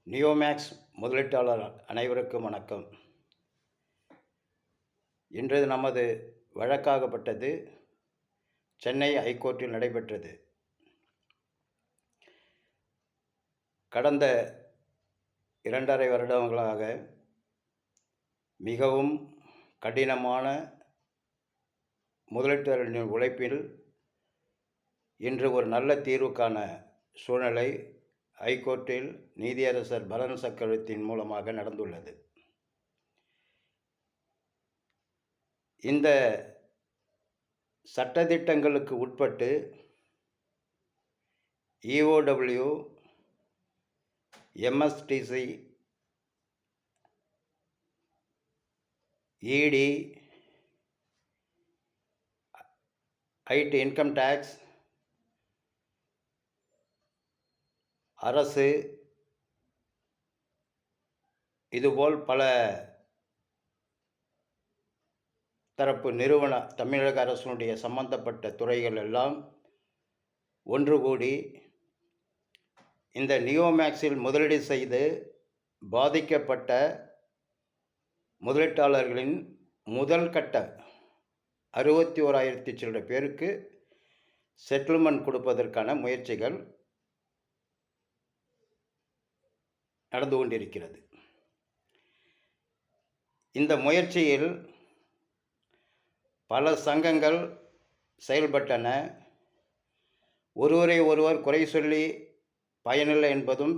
நியோமேக்ஸ் முதலீட்டாளர் அனைவருக்கும் வணக்கம். இன்று நமது வழக்காகப்பட்டது சென்னை ஐகோர்ட்டில் நடைபெற்றது. கடந்த 2.5 வருடங்களாக மிகவும் கடினமான முதலீட்டாளர்களின் உழைப்பில் இன்று ஒரு நல்ல தீர்வுக்கான சூழ்நிலை ஐகோர்ட்டில் நீதியரசர் பரன் சக்கரவர்த்தியின் மூலமாக நடந்துள்ளது. இந்த சட்டதிட்டங்களுக்கு உட்பட்டு EOW, MSTC, ED, IT income tax, அரசு, இதுபோல் பல தரப்பு நிறுவன தமிழக அரசினுடைய சம்பந்தப்பட்ட துறைகள் எல்லாம் ஒன்று கூடி இந்த நியோமேக்ஸில் முதலீடு செய்து பாதிக்கப்பட்ட முதலீட்டாளர்களின் முதல் கட்ட 61,000 சில்லறை பேருக்கு செட்டில்மெண்ட் கொடுப்பதற்கான முயற்சிகள் நடந்து கொண்டிருக்கிறது. இந்த முயற்சியில் பல சங்கங்கள் செயல்பட்டன. ஒருவர் குறை சொல்லி பயனில்லை என்பதும்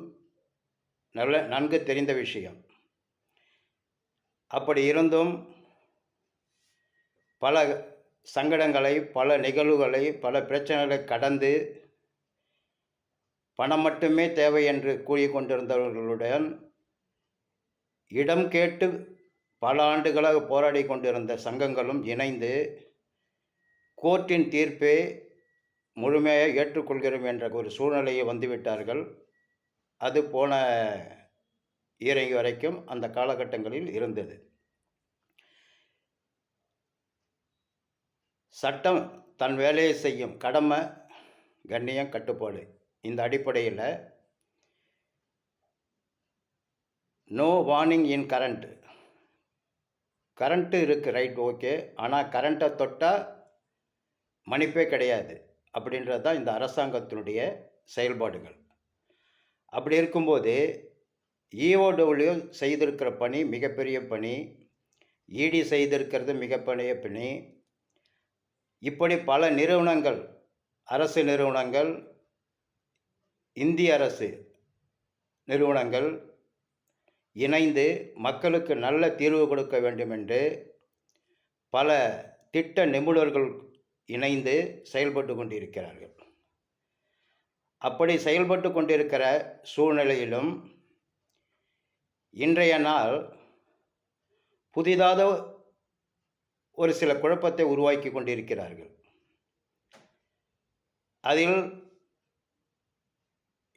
நன்கு தெரிந்த விஷயம். அப்படி இருந்தும் பல சங்கடங்களை, பல நிகழ்வுகளை, பல பிரச்சனைகளை கடந்து பணம் மட்டுமே தேவை என்று கூறிக்கொண்டிருந்தவர்களுடன் இடம் கேட்டு பல ஆண்டுகளாக போராடி கொண்டிருந்த சங்கங்களும் இணைந்து கோர்ட்டின் தீர்ப்பை முழுமையாக ஏற்றுக்கொள்கிறோம் என்ற ஒரு சூழ்நிலையை வந்துவிட்டார்கள். அது போன இறங்கி வரைக்கும் அந்த காலகட்டங்களில் இருந்தது. சட்டம் தன் வேலையை செய்யும். கடமை, கண்ணியம், கட்டுப்பாடு. இந்த அடிப்படையில் நோ வார்னிங் இன் கரண்ட்டு இருக்குது, ரைட், ஓகே. ஆனால் கரண்ட்டை தொட்டால் மன்னிப்பே கிடையாது அப்படின்றது தான் இந்த அரசாங்கத்தினுடைய செயல்பாடுகள். அப்படி இருக்கும்போது EOW செய்திருக்கிற பணி மிகப்பெரிய பணி, ED செய்திருக்கிறது மிகப்பெரிய பணி. இப்படி பல நிறுவனங்கள், அரசு நிறுவனங்கள், இந்திய அரசு நிறுவனங்கள் இணைந்து மக்களுக்கு நல்ல தீர்வு கொடுக்க வேண்டும் என்று பல திட்ட நிபுணர்கள் இணைந்து செயல்பட்டு கொண்டிருக்கிறார்கள். அப்படி செயல்பட்டு கொண்டிருக்கிற சூழ்நிலையிலும் இன்றைய நாள் புதிதாக ஒரு சில குழப்பத்தை உருவாக்கி கொண்டிருக்கிறார்கள். அதில்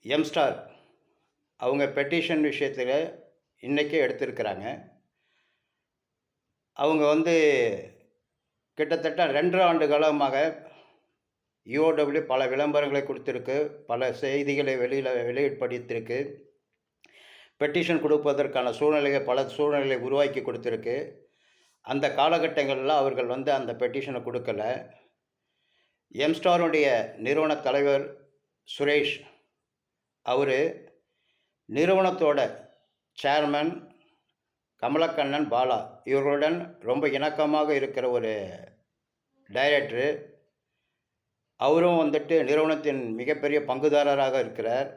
எம்ஸ்டார் அவங்க பெட்டிஷன் விஷயத்தில் இன்றைக்கே எடுத்திருக்கிறாங்க. அவங்க கிட்டத்தட்ட 2 ஆண்டு காலமாக EOW பல விளம்பரங்களை கொடுத்துருக்கு, பல செய்திகளை வெளியிடப்படுத்திருக்கு, பெட்டிஷன் கொடுப்பதற்கான பல சூழ்நிலைகளை உருவாக்கி கொடுத்துருக்கு. அந்த காலகட்டங்களில் அவர்கள் அந்த பெட்டிஷனை கொடுக்கல. எம்ஸ்டாருடைய நிறுவன தலைவர் சுரேஷ், அவர் நிறுவனத்தோட சேர்மன் கமலக்கண்ணன் பாலா இவர்களுடன் ரொம்ப இணக்கமாக இருக்கிற ஒரு டைரக்டரு. அவரும் நிறுவனத்தின் மிகப்பெரிய பங்குதாரராக இருக்கிறார்.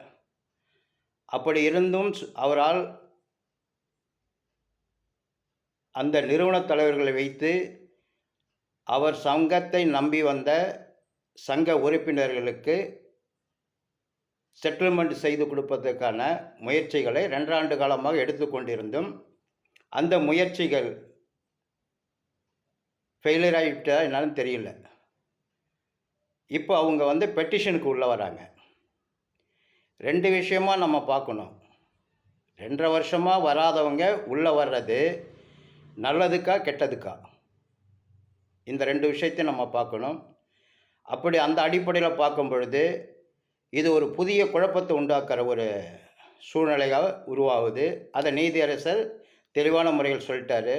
அப்படி இருந்தும் அவரால் அந்த நிறுவன தலைவர்களை வைத்து அவர் சங்கத்தை நம்பி வந்த சங்க உறுப்பினர்களுக்கு செட்டில்மெண்ட் செய்து கொடுப்பதற்கான முயற்சிகளை 2 ஆண்டு காலமாக எடுத்துக்கொண்டிருந்தும் அந்த முயற்சிகள் ஃபெயிலியர் ஆகிவிட்டா என்னன்னு தெரியல. இப்போ அவங்க பெட்டிஷனுக்கு உள்ளே வராங்க. 2 விஷயமாக நம்ம பார்க்கணும். 2.5 வருஷமாக வராதவங்க உள்ளே வர்றது நல்லதுக்கா கெட்டதுக்கா, இந்த 2 விஷயத்தையும் நம்ம பார்க்கணும். அப்படி அந்த அடிப்படையில் பார்க்கும் பொழுது இது ஒரு புதிய குழப்பத்தை உண்டாக்குற ஒரு சூழ்நிலையாக உருவாகுது. அதை நீதியரசர் தெளிவான முறையில் சொல்லிட்டாரு.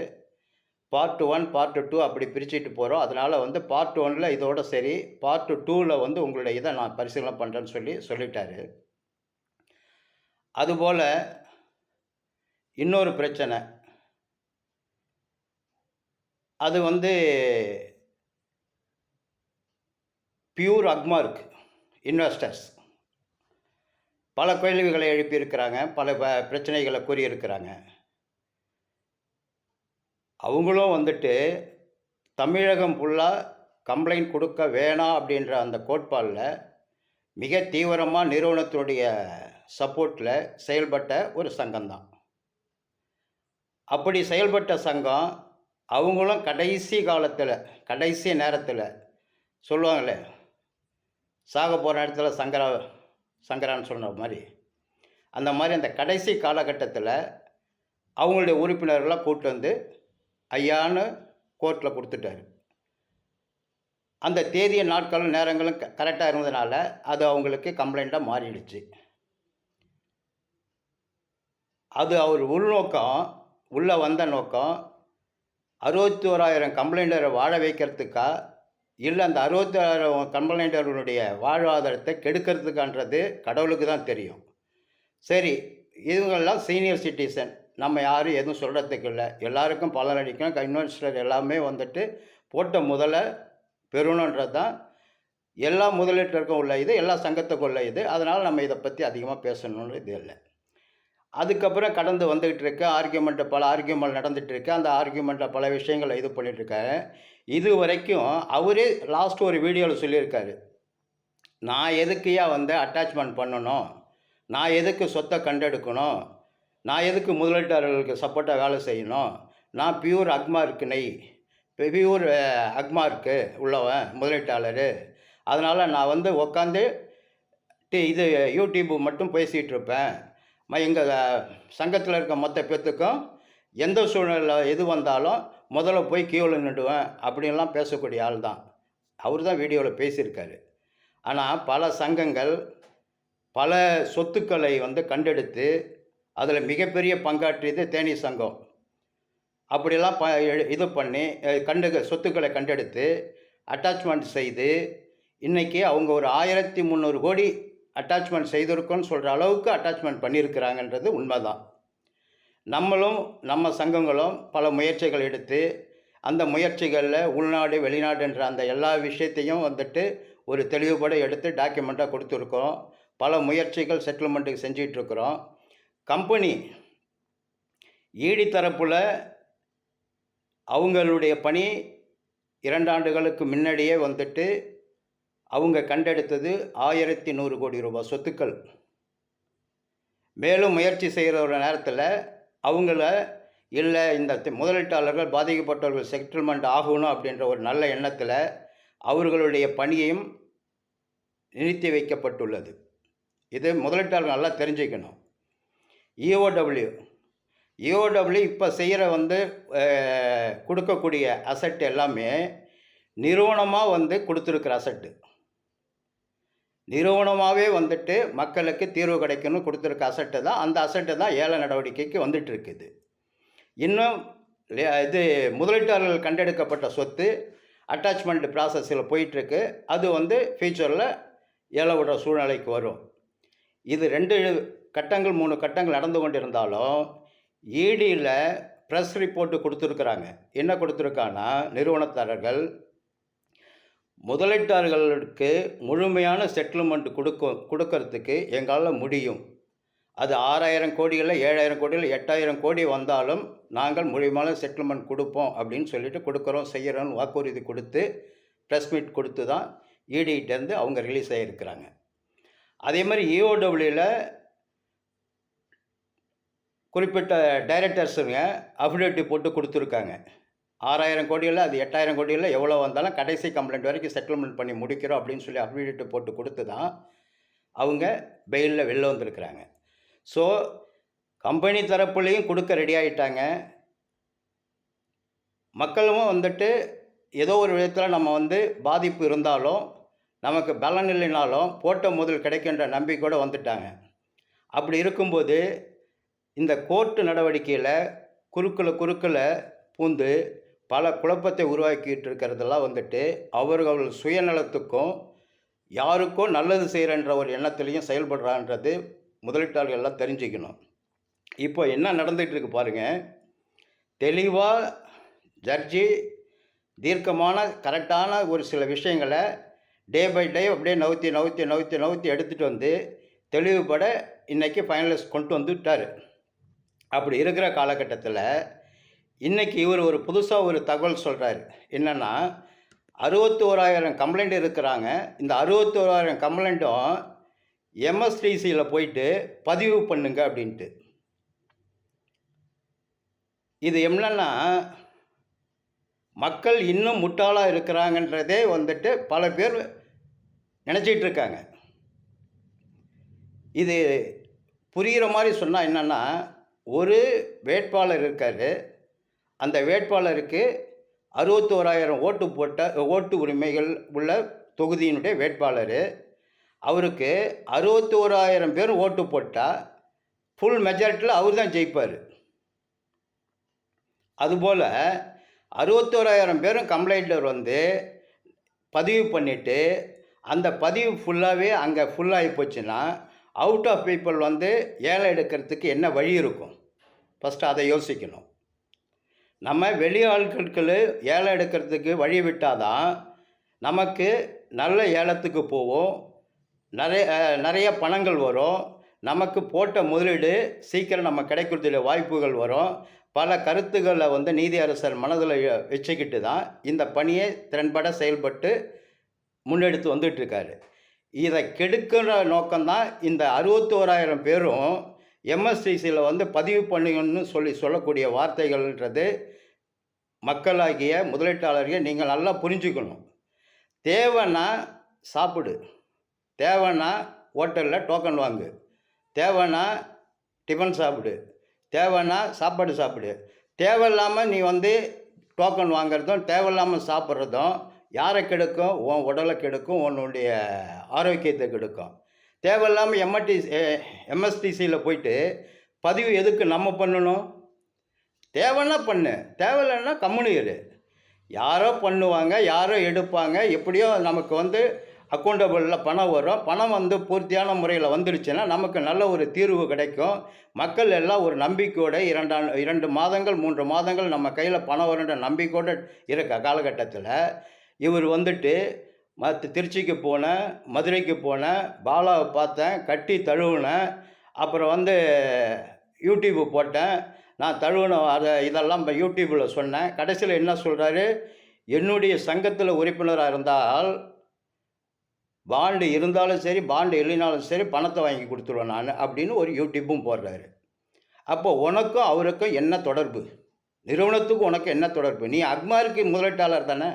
பார்ட் 1, பார்ட் 2 அப்படி பிரிச்சுட்டு போகிறோம். அதனால் வந்து பார்ட் 1ல் இதோட சரி, பார்ட் 2ல் வந்து உங்களுடைய இதை நான் பரிசீலனை பண்ணுறேன்னு சொல்லிட்டாரு. அதுபோல் இன்னொரு பிரச்சனை, அது வந்து பியூர் அக்மார்க் இன்வெஸ்டர்ஸ் பல கேள்விகளை எழுப்பியிருக்கிறாங்க, பல பிரச்சனைகளை கூறியிருக்கிறாங்க. அவங்களும் வந்துட்டு தமிழகம் ஃபுல்லாக கம்ப்ளைண்ட் கொடுக்க வேணாம் அப்படின்ற அந்த கோட்பாடில் மிக தீவிரமாக நிறுவனத்துடைய சப்போர்ட்டில் செயல்பட்ட ஒரு சங்கம்தான். அப்படி செயல்பட்ட சங்கம் அவங்களும் கடைசி காலத்தில், கடைசி நேரத்தில் சொல்லுவாங்களே, சாக போகிற நேரத்தில் சங்கரான்னு சொன்ன மாதிரி, அந்த மாதிரி அந்த கடைசி காலகட்டத்தில் அவங்களுடைய உறுப்பினர்களாக கூட்டு வந்து ஐயான்னு கோர்ட்டில் கொடுத்துட்டாரு. அந்த தேதிய நாட்களும் நேரங்களும் கரெக்டாக இருந்ததுனால அது அவங்களுக்கு கம்ப்ளைண்ட்டாக மாறிடுச்சு. அது அவர் உள்நோக்கம், உள்ளே வந்த நோக்கம் 61,000 கம்ப்ளைண்டரை வாழ வைக்கிறதுக்கா, இல்லை அந்த 61,000 கம்ப்ளைண்டர்களுடைய வாழ்வாதாரத்தை கெடுக்கிறதுக்கான்றது கடவுளுக்கு தான் தெரியும். சரி, இவங்கெல்லாம் சீனியர் சிட்டிசன், நம்ம யாரும் எதுவும் சொல்கிறதுக்கு இல்லை, எல்லாருக்கும் பலனளிக்கும், இன்வெஸ்டர் எல்லாமே வந்துட்டு போட்ட முதலை பெறணுன்றது தான் எல்லா முதலீட்டருக்கும் உள்ள இது, எல்லா சங்கத்துக்கும் உள்ள இது. அதனால் நம்ம இதை பற்றி அதிகமாக பேசணுன்னு இது இல்லை. அதுக்கப்புறம் கடந்து வந்துக்கிட்டு இருக்கு, பல ஆர்கியூமெண்ட் நடந்துகிட்டு இருக்கு. அந்த ஆர்கியூமெண்ட்டில் பல விஷயங்களை இது பண்ணிகிட்ருக்காரு. இது வரைக்கும் அவரே லாஸ்ட் ஒரு வீடியோவில் சொல்லியிருக்காரு, நான் எதுக்குயா வந்து அட்டாச்மெண்ட் பண்ணணும், நான் எதுக்கு சொத்தை கண்டெடுக்கணும், நான் எதுக்கு முதலீட்டாளர்களுக்கு சப்போர்ட்டாக வேலை செய்யணும், நான் பியூர் அக்மார்க்கு உள்ளவன் முதலீட்டாளர், அதனால் நான் வந்து உக்காந்து இது யூடியூப் மட்டும் பேசிகிட்டு இருப்பேன், எங்கள் சங்கத்தில் இருக்க மொத்த பேத்துக்கும் எந்த சூழ்நிலை எது வந்தாலும் முதல்ல போய் கியூவில் நின்றுவேன் அப்படின்லாம் பேசக்கூடிய ஆள் தான். அவர் தான் வீடியோவில் பேசியிருக்காரு. ஆனால் பல சங்கங்கள் பல சொத்துக்களை வந்து கண்டெடுத்து அதில் மிகப்பெரிய பங்காற்றியது தேனி சங்கம். அப்படிலாம் இது பண்ணி சொத்துக்களை கண்டெடுத்து அட்டாச்மெண்ட் செய்து இன்றைக்கி அவங்க ஒரு 1300 கோடி அட்டாச்மெண்ட் செய்திருக்கோன்னு சொல்கிற அளவுக்கு அட்டாச்மெண்ட் பண்ணியிருக்கிறாங்கன்றது உண்மைதான். நம்மளும் நம்ம சங்கங்களும் பல முயற்சிகள் எடுத்து அந்த முயற்சிகளில் உள்நாடு வெளிநாடுன்ற அந்த எல்லா விஷயத்தையும் வந்துட்டு ஒரு தெளிவுபட எடுத்து டாக்குமெண்ட்டாக கொடுத்துருக்கோம். பல முயற்சிகள் செட்டில்மெண்ட்டுக்கு செஞ்சிகிட்ருக்குறோம். கம்பெனி ஈடி தரப்பில் அவங்களுடைய பணி 2 ஆண்டுகளுக்கு முன்னாடியே வந்துட்டு அவங்க கண்டெடுத்தது 1100 கோடி ரூபாய் சொத்துக்கள். மேலும் முயற்சி செய்கிற ஒரு நேரத்தில் அவங்கள இல்லை இந்த முதலீட்டாளர்கள் பாதிக்கப்பட்டவர்கள் செட்டில்மெண்ட் ஆகணும் அப்படின்ற ஒரு நல்ல எண்ணத்தில் அவர்களுடைய பணியையும் நிறுத்தி வைக்கப்பட்டுள்ளது. இது முதலீட்டாளர்கள் நல்லா தெரிஞ்சுக்கணும். இஓடபிள்யூ இப்போ செய்கிற வந்து கொடுக்கக்கூடிய அசட் எல்லாமே நிறுவனமாக வந்து கொடுத்துருக்குற அசட்டு, நிறுவனமாகவே வந்துட்டு மக்களுக்கு தீர்வு கிடைக்கணும் கொடுத்துருக்க அசட்டு தான். அந்த அசட்டு தான் ஏல நடவடிக்கைக்கு வந்துட்டு இருக்குது. இன்னும் இது முதலீட்டாளர்கள் கண்டெடுக்கப்பட்ட சொத்து அட்டாச்மெண்ட் ப்ராசஸில் போயிட்டுருக்கு. அது வந்து ஃபியூச்சரில் ஏல விடுற சூழ்நிலைக்கு வரும். இது 2 கட்டங்கள் 3 கட்டங்கள் நடந்து கொண்டு இருந்தாலும் ஈடியில் ப்ரெஸ் ரிப்போர்ட்டு கொடுத்துருக்குறாங்க. என்ன கொடுத்துருக்காங்கன்னா, நிறுவனத்தாரர்கள் முதலீட்டாளர்களுக்கு முழுமையான செட்டில்மெண்ட் கொடுக்கறதுக்கு எங்களால் முடியும், அது 6000 கோடியில் 7000 கோடியில் 8000 கோடி வந்தாலும் நாங்கள் முழுமையான செட்டில்மெண்ட் கொடுப்போம் அப்படின்னு சொல்லிட்டு கொடுக்குறோம் செய்கிறோன்னு வாக்குறுதி கொடுத்து ப்ரெஸ் மீட் கொடுத்து தான் ஈடிகிட்டேருந்து அவங்க ரிலீஸ் ஆகியிருக்கிறாங்க. அதே மாதிரி இஓடபிள்யூவில் குறிப்பிட்ட டைரக்டர்ஸுங்க அஃபிடேவிட் போட்டு கொடுத்துருக்காங்க. 6000 கோடியில் அது 8000 கோடியில் எவ்வளோ வந்தாலும் கடைசி கம்ப்ளைண்ட் வரைக்கும் செட்டில்மெண்ட் பண்ணி முடிக்கிறோம் அப்படின்னு சொல்லி அஃபிடேவிட் போட்டு கொடுத்து தான் அவங்க பெயிலில் வெளில வந்திருக்கிறாங்க. ஸோ கம்பெனி தரப்புலையும் கொடுக்க ரெடி ஆகிட்டாங்க. மக்களும் வந்துட்டு ஏதோ ஒரு விதத்தில் நம்ம வந்து பாதிப்பு இருந்தாலும் நமக்கு பலன் இல்லைனாலும் போட்ட முதல் கிடைக்கின்ற நம்பிக்கையோடு வந்துட்டாங்க. அப்படி இருக்கும்போது இந்த கோர்ட்டு நடவடிக்கையில் குறுக்கில் பூந்து பல குழப்பத்தை உருவாக்கிட்டு இருக்கிறதெல்லாம் வந்துட்டு அவர்கள் சுயநலத்துக்கும் யாருக்கும் நல்லது செய்கிறன்ற ஒரு எண்ணத்துலேயும் செயல்படுறான்றது முதலீட்டாளர்கள் எல்லாம் தெரிஞ்சுக்கணும். இப்போ என்ன நடந்துகிட்டு இருக்கு பாருங்கள். தெளிவாக ஜட்ஜி தீர்க்கமான கரெக்டான ஒரு சில விஷயங்களை டே பை டே அப்படியே நவுத்தி எடுத்துகிட்டு வந்து தெளிவுபட இன்றைக்கி ஃபைனலிஸ்ட் கொண்டு வந்துவிட்டார். அப்படி இருக்கிற காலகட்டத்தில் இன்றைக்கி இவர் ஒரு புதுசாக ஒரு தகவல் சொல்கிறார். என்னென்னா 61,000 கம்ப்ளைண்ட் இருக்கிறாங்க. இந்த 61,000 கம்ப்ளைண்ட்டும் எம்எஸ்டிசியில் போயிட்டு பதிவு பண்ணுங்க அப்படின்ட்டு. இது என்னன்னா மக்கள் இன்னும் முட்டாளாக இருக்கிறாங்கன்றதே வந்துட்டு பல பேர் நினச்சிட்டு இருக்காங்க. இது புரிகிற மாதிரி சொன்னால் என்னென்னா, ஒரு வேட்பாளர் இருக்கார். அந்த வேட்பாளருக்கு 61,000 ஓட்டு போட்ட ஓட்டு உரிமைகள் உள்ள தொகுதியினுடைய வேட்பாளர். அவருக்கு 61,000 பேர் ஓட்டு போட்டால் ஃபுல் மெஜாரிட்டியில் அவர் தான் ஜெயிப்பார். அதுபோல் 61,000 பேரும் கம்ப்ளைண்டர் வந்து பதிவு பண்ணிவிட்டு அந்த பதிவு ஃபுல்லாகவே அங்கே ஃபுல்லாகி போச்சுன்னா அவுட் ஆஃப் பீப்புள் வந்து ஏலம் எடுக்கிறதுக்கு என்ன வழி இருக்கும்? ஃபஸ்ட்டு அதை யோசிக்கணும். நம்ம வெளி ஆட்களுக்கு ஏலம் எடுக்கிறதுக்கு வழி விட்டால் தான் நமக்கு நல்ல ஏலத்துக்கு போவோம், நிறைய பணங்கள் வரும், நமக்கு போட்ட முதலீடு சீக்கிரம் நம்ம கிடைக்கிறதுல வாய்ப்புகள் வரும். பல கருத்துக்களை வந்து நீதியரசர் மனதில் வச்சுக்கிட்டு தான் இந்த பணியை திறன்பட செயல்பட்டு முன்னெடுத்து வந்துட்டுருக்காரு. இதை கெடுக்கிற நோக்கம்தான் இந்த 61,000 பேரும் எம்எஸ்டிசியில் வந்து பதிவு பண்ணுங்கன்னு சொல்லக்கூடிய வார்த்தைகள்ன்றது மக்களாகிய முதலீட்டாளர்கள் நீங்கள் நல்லா புரிஞ்சுக்கணும். தேவைன்னா சாப்பிடு, தேவைன்னா ஹோட்டலில் டோக்கன் வாங்கு, தேவைன்னா டிஃபன் சாப்பிடு, தேவைன்னா சாப்பாடு சாப்பிடு. தேவையில்லாமல் நீ வந்து டோக்கன் வாங்கிறதும் தேவையில்லாமல் சாப்பிட்றதும் யாரை கெடுக்கும்? உன் உடலை கெடுக்கும், உன்னுடைய ஆரோக்கியத்தை கெடுக்கும். தேவையில்லாமல் எம்எஸ்டிசியில் போயிட்டு பதிவு எதுக்கு நம்ம பண்ணணும்? தேவைன்னா பண்ணு, தேவையில்லைன்னா கம்முனு இரு. யாரோ பண்ணுவாங்க, யாரோ எடுப்பாங்க, எப்படியோ நமக்கு வந்து அக்கௌண்டபிளில் பணம் வரும். பணம் வந்து பூர்த்தியான முறையில் வந்துடுச்சுன்னா நமக்கு நல்ல ஒரு தீர்வு கிடைக்கும். மக்கள் எல்லாம் ஒரு நம்பிக்கையோடு 2 மாதங்கள் 3 மாதங்கள் நம்ம கையில் பணம் வருன்ற நம்பிக்கையோடு இருக்க காலகட்டத்தில் இவர் வந்துட்டு திருச்சிக்கு போனேன், மதுரைக்கு போனேன், பாலாவை பார்த்தேன், கட்டி தழுவுனேன், அப்புறம் வந்து யூடியூப்பு போட்டேன், நான் தழுவின இதெல்லாம் இப்போ யூடியூப்பில் சொன்னேன். கடைசியில் என்ன சொல்கிறாரு? என்னுடைய சங்கத்தில் உறுப்பினராக இருந்தால் பாண்டு இருந்தாலும் சரி, பாண்டு இல்லைனாலும் சரி, பணத்தை வாங்கி கொடுத்துருவேன் நான் அப்படின்னு ஒரு யூடியூப்பும் போடுறாரு. அப்போ உனக்கும் அவருக்கும் என்ன தொடர்பு? நிறுவனத்துக்கும் உனக்கு என்ன தொடர்பு? நீ அக்மாருக்கு முதலீட்டாளர் தானே?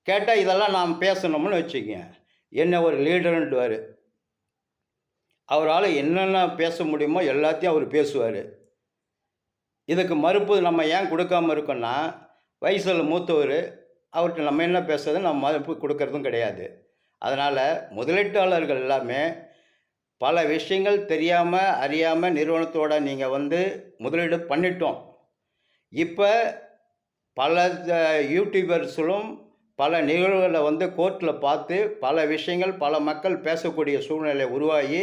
கேட்டால் இதெல்லாம் நாம் பேசணும்னு வச்சுக்கங்க, என்ன ஒரு லீடருன்ட்டுவார். அவரால் என்னென்ன பேச முடியுமோ எல்லாத்தையும் அவர் பேசுவார். இதுக்கு மறுப்பு நம்ம ஏன் கொடுக்காமல் இருக்கோன்னா, வயசில் மூத்தவர், அவர்கிட்ட நம்ம என்ன பேசுறது நம்ம மறுப்பு கொடுக்கறதும் கிடையாது. அதனால் முதலீட்டாளர்கள் எல்லாமே பல விஷயங்கள் தெரியாமல் அறியாமல் நிறுவனத்தோடு நீங்கள் வந்து முதலீடு பண்ணிட்டோம். இப்போ பல யூடியூபர்ஸும் பல நிகழ்வுகளை வந்து கோர்ட்டில் பார்த்து பல விஷயங்கள் பல மக்கள் பேசக்கூடிய சூழ்நிலை உருவாகி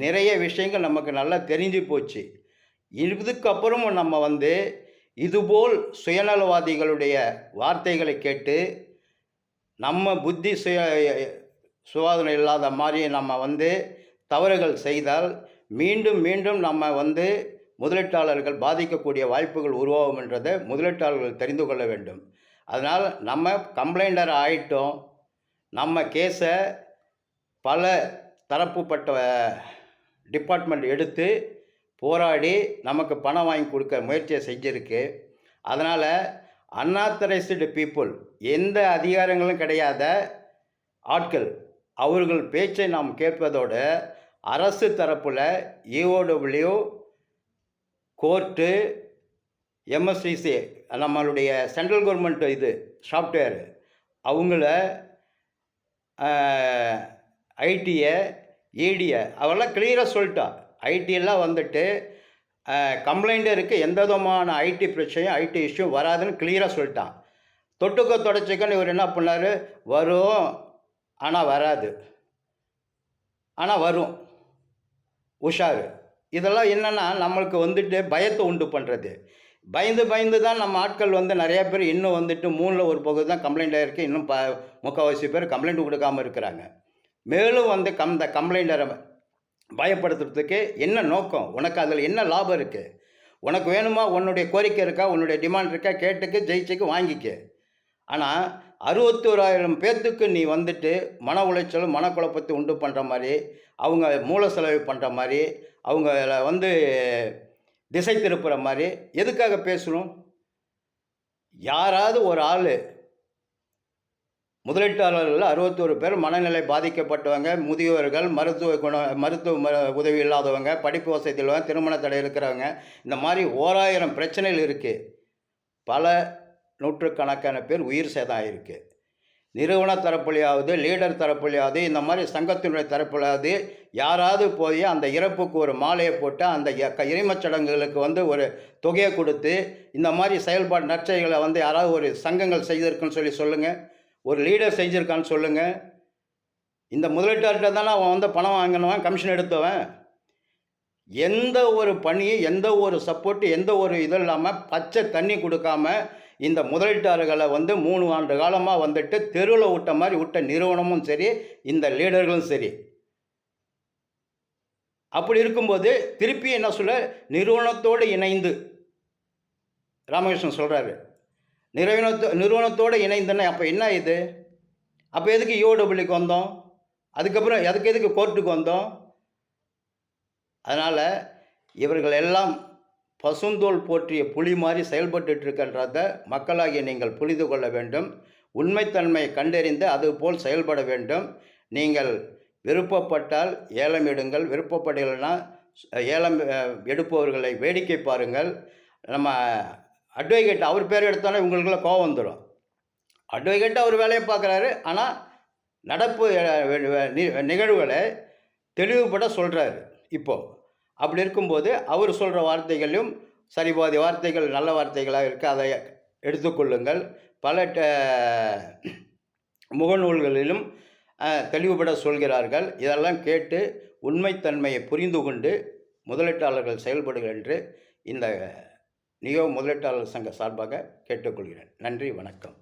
நிறைய விஷயங்கள் நமக்கு நல்லா தெரிஞ்சு போச்சு. இதுக்கப்புறமும் நம்ம வந்து இதுபோல் சுயநலவாதிகளுடைய வார்த்தைகளை கேட்டு நம்ம புத்தி சுவாதனை இல்லாத மாதிரி நம்ம வந்து தவறுகள் செய்தால் மீண்டும் மீண்டும் நம்ம வந்து முதலீட்டாளர்கள் பாதிக்கக்கூடிய வாய்ப்புகள் உருவாகும் என்றதை முதலீட்டாளர்கள் தெரிந்து கொள்ள வேண்டும். அதனால் நம்ம கம்ப்ளைண்டர் ஆகிட்டோம். நம்ம கேஸை பல தரப்புப்பட்ட டிபார்ட்மெண்ட் எடுத்து போராடி நமக்கு பணம் வாங்கி கொடுக்க முயற்சியை செஞ்சுருக்கு. அதனால் அன்ஆத்தரைஸ்டு பீப்புள், எந்த அதிகாரங்களும் கிடையாத ஆட்கள், அவர்கள் பேச்சை நாம் கேட்பதோடு அரசு தரப்பில் EOW, கோர்ட்டு, எம்எஸ்டிசி, நம்மளுடைய சென்ட்ரல் கவர்மெண்ட் இது சாஃப்ட்வேர், அவங்கள ஐடியை இடியை அவெல்லாம் கிளியராக சொல்லிட்டா. ஐடியெல்லாம் வந்துட்டு கம்ப்ளைண்டருக்கு எந்த விதமான ஐடி பிரச்சனையும் ஐடி இஷ்யூ வராதுன்னு கிளியராக சொல்லிட்டான். தொட்டுக்க தொடச்சிக்கன்னு இவர் என்ன பண்ணார், வரும் ஆனால் வராது, ஆனால் வரும், உஷாரு. இதெல்லாம் என்னென்னா நம்மளுக்கு வந்துட்டு பயத்தை உண்டு பண்ணுறது. பயந்து பயந்து தான் நம்ம ஆட்கள் வந்து நிறையா பேர் இன்னும் வந்துட்டு 3ல் ஒரு பகுதி தான் கம்ப்ளைண்ட் ஆகிருக்கு. இன்னும் முக்கால்வாசி பேர் கம்ப்ளைண்ட் கொடுக்காமல் இருக்கிறாங்க. மேலும் வந்து இந்த கம்ப்ளைண்டரை பயப்படுத்துறதுக்கு என்ன நோக்கம்? உனக்கு அதில் என்ன லாபம் இருக்குது? உனக்கு வேணுமா? உன்னுடைய கோரிக்கை இருக்கா? உன்னுடைய டிமாண்ட் இருக்கா? கேட்டுக்கு ஜெயிச்சுக்கு வாங்கிக்க. ஆனால் 61,000 பேர்த்துக்கு நீ வந்துட்டு மன உளைச்சலும் மனக்குழப்பத்தை உண்டு பண்ணுற மாதிரி, அவங்க மூல செலவு பண்ணுற மாதிரி, அவங்கள வந்து திசை திருப்புற மாதிரி எதுக்காக பேசணும்? யாராவது ஒரு ஆள் முதலீட்டாளர்கள் 61 பேர் மனநிலை பாதிக்கப்பட்டவங்க, முதியோர்கள், மருத்துவ உதவி இல்லாதவங்க, படிப்பு வசதி இல்லாதவங்க, திருமண தடை இருக்கிறவங்க, இந்த மாதிரி 1000 பிரச்சனைகள் இருக்குது. பல நூற்றுக்கணக்கான பேர் உயிர் சேதம் ஆகிருக்கு. நிறுவன தரப்புலையாவது, லீடர் தரப்புலையாவது, இந்த மாதிரி சங்கத்தினுடைய தரப்புலையாவது யாராவது போய் அந்த இறப்புக்கு ஒரு மாலையை போட்டு அந்த இறைமச் சடங்குகளுக்கு வந்து ஒரு தொகையை கொடுத்து இந்த மாதிரி செயல்பாடு நற்செயல்களை வந்து யாராவது ஒரு சங்கங்கள் செய்திருக்குன்னு சொல்லி சொல்லுங்கள். ஒரு லீடர் செஞ்சுருக்கான்னு சொல்லுங்கள். இந்த முதலீட்டாளர்கிட்ட தானே அவன் வந்து பணம் வாங்கினவன், கமிஷன் எடுத்தவன். எந்த ஒரு பணியும், எந்த ஒரு சப்போர்ட்டு, எந்த ஒரு இது இல்லாமல் பச்சை தண்ணி கொடுக்காம இந்த முதலீட்டாளர்களை வந்து 3 ஆண்டு காலமாக வந்துட்டு தெருவில் விட்ட மாதிரி விட்ட நிறுவனமும் சரி, இந்த லீடர்களும் சரி. அப்படி இருக்கும்போது திருப்பி என்ன சொல்ல, நிறுவனத்தோடு இணைந்து ராமகிருஷ்ணன் சொல்கிறாரு. நிறுவனத்தோடு இணைந்துன்னா அப்போ என்ன இது? அப்போ எதுக்கு யூடபிள்யூக்கு வந்தோம்? அதுக்கப்புறம் எதுக்கு கோர்ட்டுக்கு வந்தோம்? அதனால் இவர்கள் எல்லாம் பசுந்தோல் போற்றிய புலி மாதிரி செயல்பட்டு இருக்கின்றத மக்களாகிய நீங்கள் புரிந்து கொள்ள வேண்டும். உண்மைத்தன்மையை கண்டறிந்து அதுபோல் செயல்பட வேண்டும். நீங்கள் விருப்பப்பட்டால் ஏலம் எடுங்கள், விருப்பப்படலைன்னா ஏலம் எடுப்பவர்களை வேடிக்கை பாருங்கள். நம்ம அட்வொகேட் அவர் பேர் எடுத்தாலே உங்களுக்குள்ள கோபம் வந்துடும். அட்வொகேட் அவர் வேலையை பார்க்குறாரு, ஆனால் நடப்பு நிகழ்வுகளை தெளிவுபட சொல்கிறாரு. இப்போது அப்படி இருக்கும்போது அவர் சொல்கிற வார்த்தைகளிலும் சரிபாதி வார்த்தைகள் நல்ல வார்த்தைகளாக இருக்குது, அதை எடுத்துக்கொள்ளுங்கள். பல முகநூல்களிலும் தெளிவுபட சொல்கிறார்கள். இதெல்லாம் கேட்டு உண்மைத்தன்மையை புரிந்து கொண்டு முதலீட்டாளர்கள் செயல்படுங்கள் என்று இந்த நியோ முதலீட்டாளர் சங்க சார்பாக கேட்டுக்கொள்கிறேன். நன்றி, வணக்கம்.